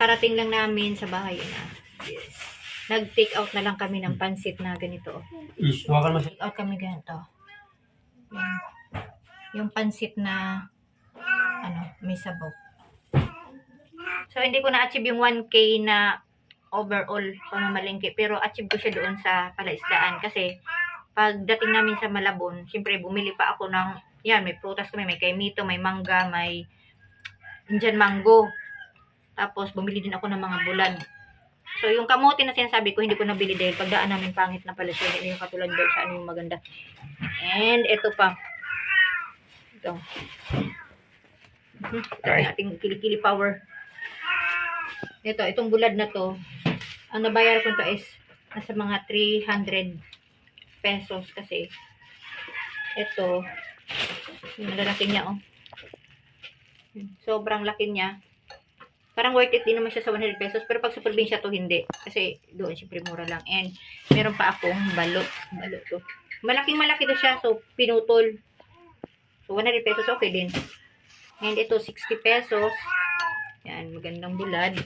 Parating lang namin sa bahay na. Yes. Nag-take out na lang kami ng pansit na ganito. Take out kami ganito. Yan. Yung pansit na may sabaw. So, hindi ko na-achieve yung 1K na overall pamamalengke. Pero achieve ko siya doon sa palaisdaan. Kasi, pagdating namin sa Malabon, siyempre bumili pa ako ng, yan, may prutas kami, may kaimito, may mangga, may Indian mango. Tapos, bumili din ako ng mga bulan. So, yung kamote na sinasabi ko, hindi ko nabili dahil pagdaan namin pangit na pala siya. Hindi yung katulad doon sa yung maganda. And, ito pa. Ito. Ito yung ating kilikili power. Ito, itong bulad na to, ang nabayar ko to is nasa mga 300 pesos kasi ito, yung lalaki niya, oh. Sobrang laki niya. Parang worth it din naman siya sa 100 pesos. Pero pag sa probinsya to, hindi. Kasi doon, syempre, mura lang. And, meron pa akong balot. Balot to. Malaking-malaki to siya. So, pinutol. So, 100 pesos, okay din. And ito, 60 pesos. Yan, magandang bulad.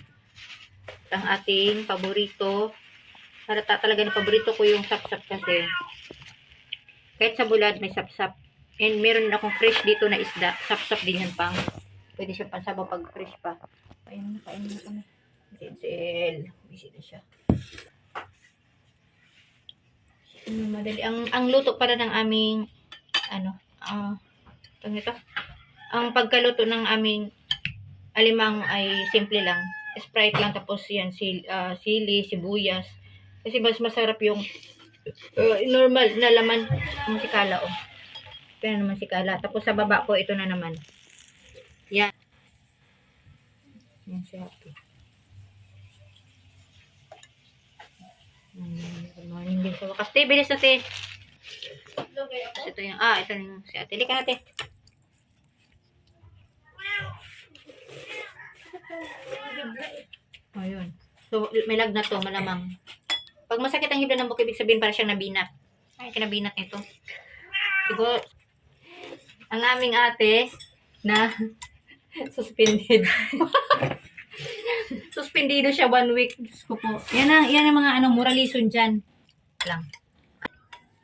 Ang ating paborito. Harata talaga na paborito ko yung sapsap kasi. Kahit sa bulad, may sapsap. And meron akong fresh dito na isda. Sapsap din yan pang. Pwede siya pansabaw pag fresh pa. Kain na kami. Denzel. Busy na siya. Madali. Ang luto pala ng aming, ang pagkaluto ng aming alimang ay simple lang. Sprite lang, tapos yan, sili, sibuyas. Kasi mas masarap yung normal na laman ng sikala, oh. Ito na naman sikala. Tapos sa baba ko, ito na naman. Yan. Yan siya. Good morning din sa wakas. Te, bilis na, te. Tapos ito yung, ito yung si ate. Lika na, te. Ayun. So, may lagnat to, malamang. Pag masakit ang hibla ng buhok, ibig sabihin para siyang nabinat. Ay, kinabinat nito. Siguro, ang aming ate na suspended. Suspendido siya 1 week. Ko po. Yan ang mga moralison dyan. Lang.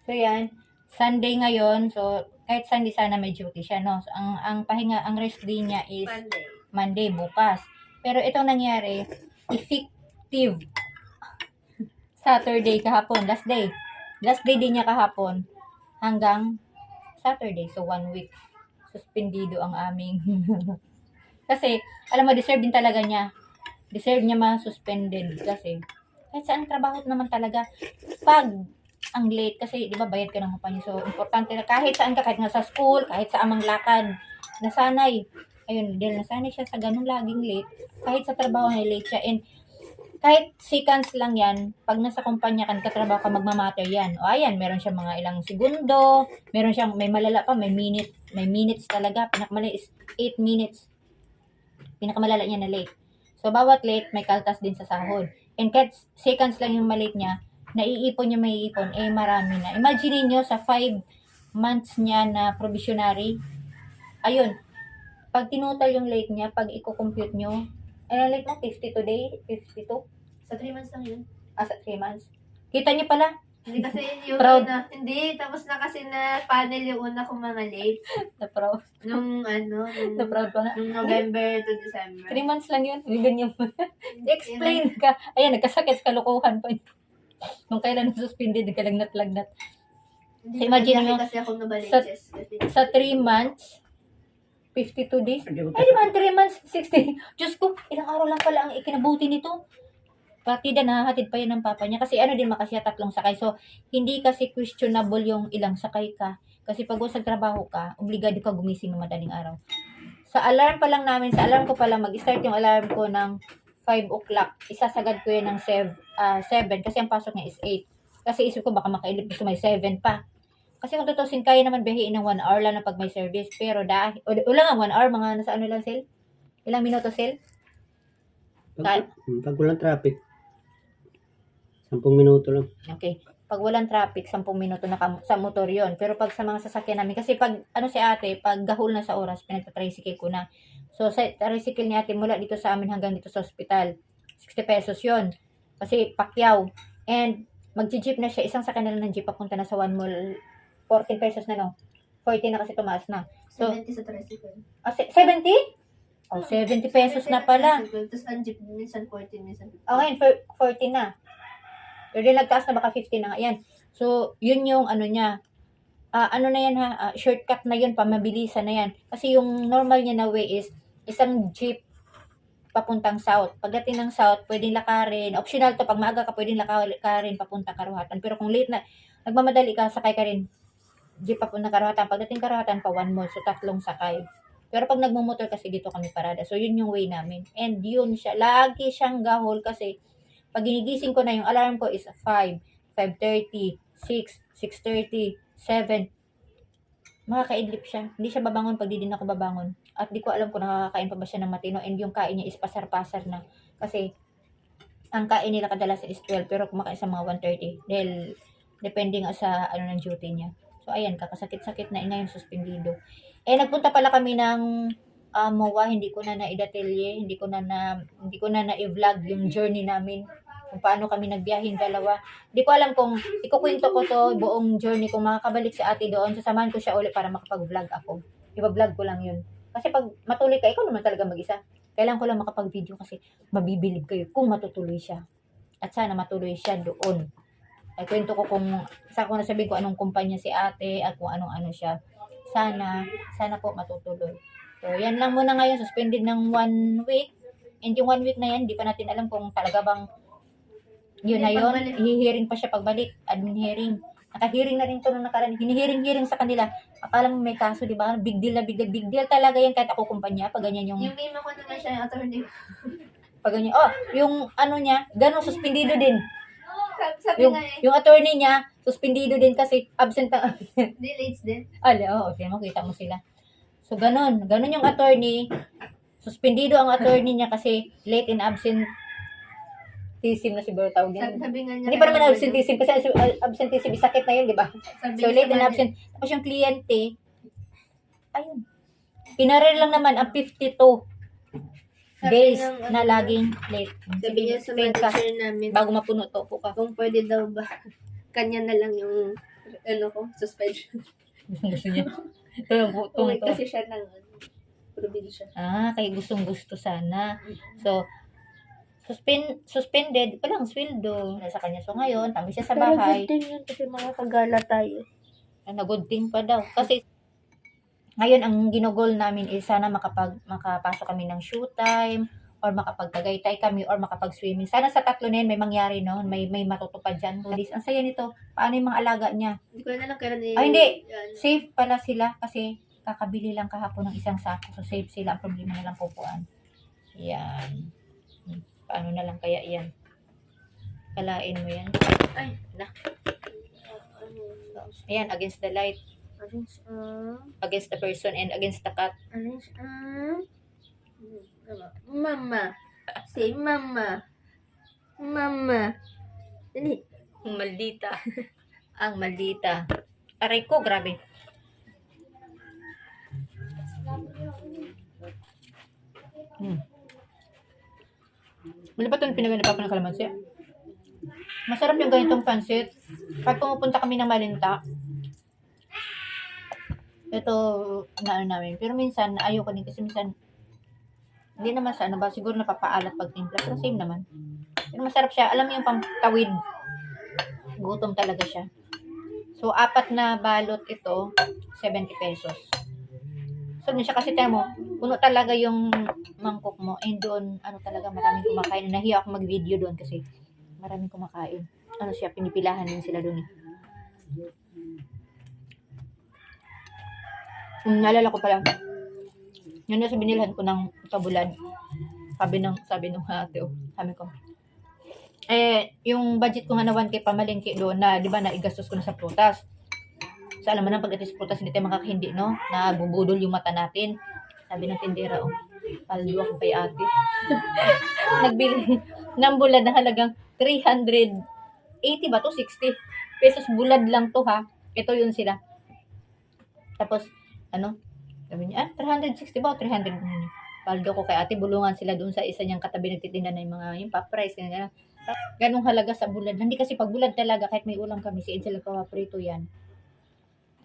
So, yan. Sunday ngayon. So, kahit Sunday sana may duty siya, no? So, ang pahinga, ang rest day niya is Monday bukas. Pero itong nangyari, effective Saturday kahapon, last day. Last day din niya kahapon hanggang Saturday. So, 1 week. Suspendido ang aming. Kasi, alam mo, deserve din talaga niya. Deserve niya ma-suspended. Kasi, kahit saan trabaho naman talaga. Pag ang late, kasi, di ba, bayad ka ng kumpanya. So, importante na kahit saan ka, kahit nga sa school, kahit sa amang lakad, nasanay. Ayun, dahil nasanay siya sa ganung laging late. Kahit sa trabaho na late siya. And, kahit seconds lang yan, pag nasa kumpanya ka, nagtatrabaho ka, magmamatter yan. O ayan, meron siya mga ilang segundo, meron siyang, may malala pa, may minutes talaga. Pinakamalala is 8 minutes. Pinakamalala niya na late. So, bawat late, may kaltas din sa sahod. And kahit seconds lang yung malate niya, naiipon niya, marami na. Imagine niyo sa 5 months niya na probationary, ayun, pag tinutal yung late niya, pag i-compute nyo, late na, 52 day, 52? Sa 3 months lang yun. Sa 3 months. Kita niyo pala? Hindi kasi yung Proud. Hindi, tapos na kasi na panel yung una kong mga late. Na proud. Nung Na proud pa nga. Nung November to December. 3 months lang yun. Ganyan mo. Explain ka. Ayan, nagkasakit, kalukuhan pa. Nung kailan nasuspended, nagkalagnat-lagnat. So, imagine nyo, kasi ako nabaliches. sa 3 months, 52 days. Ay, di ba, 3 months, 60. Diyos ko, ilang araw lang pala ang ikinabuti nito. Partida, nahahatid pa yan ng papa niya. Kasi ano din, makasya 3 sakay. So, hindi kasi questionable yung ilang sakay ka. Kasi pag sa trabaho ka, obligado ka gumising ng madaling araw. Sa alarm pa lang namin, sa alarm ko pa lang, mag-start yung alarm ko ng 5 o'clock. Isasagad ko yan ng 7. Kasi ang pasok niya is 8. Kasi isip ko baka makailip ko may 7 pa. Kasi kung tutusin, kaya naman bihiin ng 1 hour lang na pag may service. Pero dahil, wala nga 1 hour, mga nasa ano lang sale? Ilang minuto sale? Pag walang traffic, 10 minuto lang. Okay. Pag walang traffic, 10 minuto na sa motor yon. Pero pag sa mga sasakyan namin, kasi pag, si ate, pag gahol na sa oras, pinagta-tricycle ko na. So, sa tricycle ni ate, mula dito sa amin hanggang dito sa ospital, 60 pesos yon. Kasi Pacquiao. And, mag-jeep na siya, isang sakyan na lang ng jeep, papunta na sa One Mall, 14 pesos na, no? 40 na kasi tumaas na. So, 70 sa tricycle. 70? Oh, 70 pesos na pala. Tapos ang jeep, minsan 40, minsan 50. Okay, 40 na. Pero nagtaas na baka 50 na nga yan. So, yun yung ano niya. Ano na yan ha? Shortcut na yun, pamabilisan na yan. Kasi yung normal niya na way is isang jeep papuntang south. Pagdating ng south, pwedeng lakarin. Optional to, pag maaga ka, pwedeng lakarin papuntang Karuhatan. Pero kung late na, nagmamadali ka, sakay ka rin. Jeep papuntang Karuhatan. Pagdating Karuhatan, pa one mall. So, 3 sakay. Pero pag nagmumotor kasi dito kami parada. So, yun yung way namin. And yun siya. Lagi siyang gahol kasi pag ginigising ko na, yung alarm ko is 5, 5:30, 6, 6:30, 7. Makakaidlip siya. Hindi siya babangon pag di din ako babangon. At di ko alam kung nakakain pa ba siya ng matino. And yung kain niya is pasar-pasar na. Kasi, ang kain nila kadalasan is 12, pero kumakain sa mga 1:30. Dahil, depending sa ng duty niya. So, ayan, kakasakit-sakit na ina yung suspendido. Nagpunta pala kami ng MOA, hindi ko na na-idetelye, hindi ko na na-vlog yung journey namin, kung paano kami nagbiyahin dalawa. Hindi ko alam kung ikukwento ko to, buong journey, kung makakabalik si ate doon, sasamahan ko siya ulit para makapag-vlog ako. Iba-vlog ko lang yun. Kasi pag matuloy ka, ikaw naman talaga mag-isa. Kailangan ko lang makapag-video kasi mabibilib kayo kung matutuloy siya. At sana matuloy siya doon. Ay kwento ko kung, saan ko nasabihin ko anong kumpanya si ate at kung anong siya. Sana po matutuloy. So, yan lang muna ngayon. Suspended ng 1 week. And yung 1 week na yan, di pa natin alam kung talaga bang yun na yun. Hihiring pa siya pagbalik. Admin hearing. Naka-hearing na rin ito nung nakaraan. Hinihiring-hearing sa kanila. Akala mo may kaso, di ba? Big deal na big deal. Big deal talaga yan kahit ako kumpanya. Pag ganyan yung... Yung game ako naman siya, yung attorney. Pag ganyan. Yung ano niya, ganun, suspendido din. Sabi nga Yung attorney niya, suspendido din kasi absent ang absent. delays din. Okay, makita mo sila. So, ganun yung attorney. Suspendido ang attorney niya kasi late in absenteeism na siguro tawag yan. Sabi nga niya. Hindi pa naman absenteeism kasi absenteeism is sakit na yun, di ba? So, late in absent. Tapos yung kliyente, ayun. Pinarer lang naman ang 52 days na laging late. Sabi niya sa Explain ka manager namin, bago mapuno to po ka. kung pwede daw ba, kanya na lang yung, suspension. Gusto niya. Ito yung Okay, to. kasi siya ng, probinsya. Kay gustong-gusto sana. So, suspended, walang sweldo sa kanya. So, ngayon, tabi siya sa bahay. Pero good thing yun kasi mga kagala tayo. Good thing pa daw. Kasi, ngayon, ang ginugol namin is sana makapasok kami ng shoe time, or makapagtagaytay kami, or makapag-swimming. Sana sa 3 na yun, may mangyari, no? May matutupad dyan. Ang saya nito. Paano yung mga alaga niya? Hindi ko na lang kailan Hindi. Yan. Safe pala sila kasi kakabili lang kahapon ng isang sako. So, safe sila. Ang problema na lang pupuan. Yan. Paano na lang kaya yan? Kalain mo yan. Ay, na. Ayan, against the light. Against the person and against the cat. Mama. Say mama. Mama. Dali. Ang maldita. Ang maldita. Aray ko, grabe. Wala ba ito pinaganda pa ng kalamansi? Masarap yung ganitong pansit. Pag pumupunta kami ng Malinta, ito, namin. Pero minsan, ayoko din kasi minsan, hindi naman sa siguro napapaalat pag timpla. Pero same naman. Pero masarap siya. Alam mo yung pampawid. Gutom talaga siya. So, 4 na balot ito, 70 pesos. So, siya kasi tayo mo, puno talaga yung mangkok mo. And doon, talaga, maraming kumakain. Nahiya ako mag-video doon kasi maraming kumakain. Siya, pinipilahan din sila doon. Naalala ko pala, yun na sa binilhan ko ng tabulad. Sabi nung ate, sabi ko, yung budget ko nga na 1K pamalingki doon na, di ba, naigastos ko na sa prutas. So, alam mo na, pag atis prutas, hindi tayo makakahindi, no? Nabubudol yung mata natin. Sabi ng tindera, paldo ako kay ate. Nagbili ng bulad na halagang 380 ba to 60. pesos bulad lang to ha. Ito yun sila. Tapos, ano, sabi niya, 360 ba o 300 niya? Paldo ko kay ate, bulungan sila doon sa isa niyang katabi nagtitinda na yung mga, yung pa-price, ganyan. Ganong halaga sa bulad. Hindi kasi pag bulad talaga, kahit may ulam kami, si Edsel nagpapaprito yan.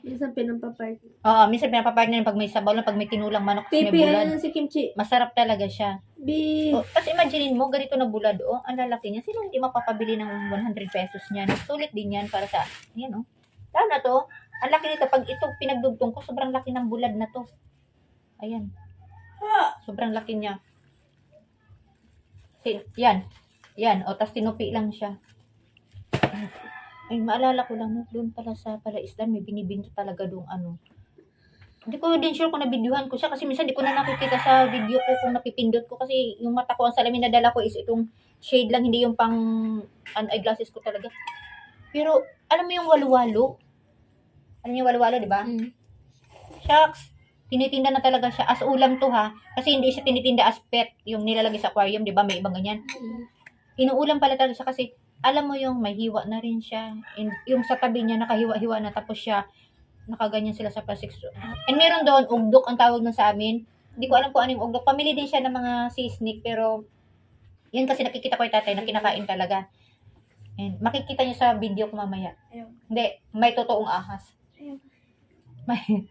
Minsan pinapaparty. Oo, minsan pinapapartner pag may sabaw lang, pag may tinulang manok, tapos may Pipi, bulad. ano si Kimchi? Masarap talaga siya. Bi. Oh, tapos imaginein mo, ganito na bulad, oh, ang lalaki niya. Sino hindi mapapabili ng 100 pesos niyan? Sulit din yan para sa, yan oh. Tama na to. Ang laki nito, pag ito pinagdugtong ko, sobrang laki ng bulad na to. Ayan. Sobrang laki niya. Yan. Yan, o, tapos tinupi lang siya. Ay, maalala ko lang, doon pala sa Palaisdan, may binibinto talaga doon ano. Hindi ko din sure kung nabidyohan ko siya kasi minsan di ko na nakikita sa video ko kung napipindot ko kasi yung mata ko, ang salamin na dala ko is itong shade lang, hindi yung pang eyeglasses ko talaga. Pero, alam mo yung walu-walo? Alam mo yung walu-walo, di ba? Shucks, tinitinda na talaga siya as ulam to ha. Kasi hindi siya tinitinda as pet, yung nilalagay sa aquarium, di ba? May ibang ganyan. Inuulam pala talaga siya kasi alam mo yung may hiwa na rin siya. Yung sa tabi niya nakahiwa-hiwa na tapos siya nakaganyan sila sa plastic straw. And meron doon ugdok ang tawag nun sa amin. Hindi ko alam kung ano yung ugdok. Pamili din siya ng mga sea snake pero yun kasi nakikita ko yung tatay na kinakain talaga. And makikita niyo sa video ko mamaya. Ayun. Hindi, may totoong ahas. Ayun. May,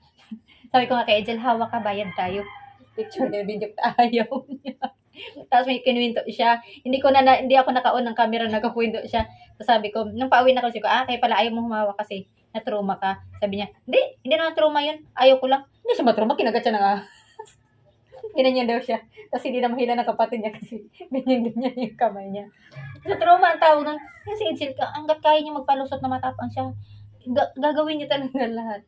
sabi ko nga kay Angel, hawak ka, bayad tayo. Picture na video ayaw niya. Tapos may kinuwento siya. Hindi ako naka-on ng camera, nagkakwento siya. Tapos sabi ko, nung pauwi na ko, kaya pala ayaw mo humawak kasi na-trauma ka. Sabi niya, hindi naman trauma yun. Ayaw ko lang. Hindi siya ma-trauma, kinagat siya ng ganyan daw siya. Tapos hindi na mahila ng kapatid niya kasi ganyan yung kamay niya. Sa trauma ang tawag ng, yung si Edsel, hanggat kaya niya magpalusot na matapang siya, gagawin niya talaga lahat.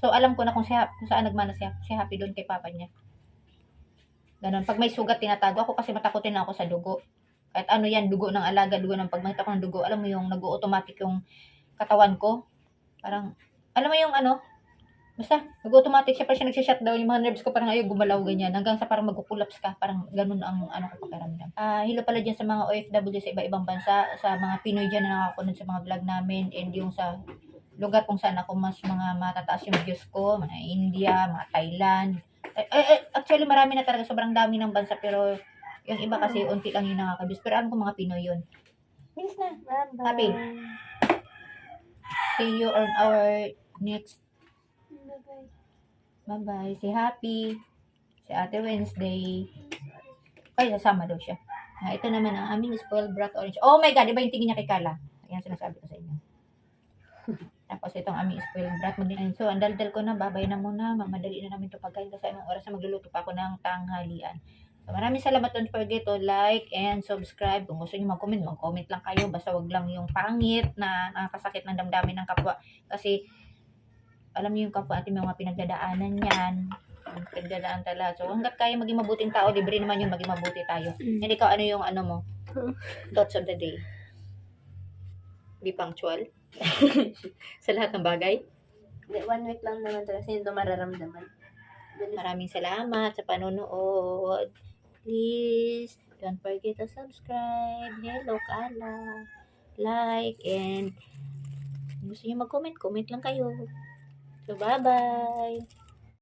So, alam ko na kung saan nagmana siya happy doon kay papa niya. Ganon. Pag may sugat, tinatago ako kasi matakotin na ako sa dugo. Kahit ano yan, dugo ng alaga, dugo ng pagmakita ko ng dugo. Alam mo yung nag-automatic yung katawan ko. Parang, alam mo yung ano, basta, nag-automatic siya, parang siya nagsishutdown, yung mga nerves ko parang ayaw gumalaw ganyan, hanggang sa parang mag-collapse ka, parang ganun ang ano ko pakiramdam. Hello pala dyan sa mga OFW sa iba-ibang bansa, sa mga Pinoy dyan na nakakunod sa mga vlog namin, and yung sa lugar kung saan ako mas mga matataas yung views ko, mga India, mga Thailand. Actually, marami na talaga, sobrang dami ng bansa, pero yung iba kasi unti lang yung nakaka-views, pero alam ko mga Pinoy yun. Bilis na. Bye-bye. Happy. See you on our next. Bye-bye. Si Happy. Si Ate Wednesday. Ay, nasama daw siya. Ito naman ang aming spoiled brat orange. Oh my God, iba yung tingin niya kay Kala. Ayan, sinasabi ko sa inyo. Tapos itong aming spoiled brat. So, ang daldal ko na. Babay na muna. Mamadali na namin ito pagkain kasi anong oras na magluluto pa ako ng tanghalian. So, maraming salamat. Don't forget to like and subscribe. Kung gusto niyo mag-comment lang kayo. Basta wag lang yung pangit na nakakasakit ng damdamin ng kapwa. Kasi, alam niyo yung kapwa natin may mga pinagdadaanan yan. Pinagdadaan talaga. So, hanggat kaya maging mabuting tao, libre naman yung maging mabuti tayo. And ikaw, ano yung ano mo? Thoughts of the day? Be punctual? Sa lahat ng bagay? 1 week lang naman talaga kasi ito mararamdaman. Maraming salamat sa panonood. Please, don't forget to subscribe. Hello, Kala. Like, and gusto niyo mag-comment, comment lang kayo. So, bye-bye.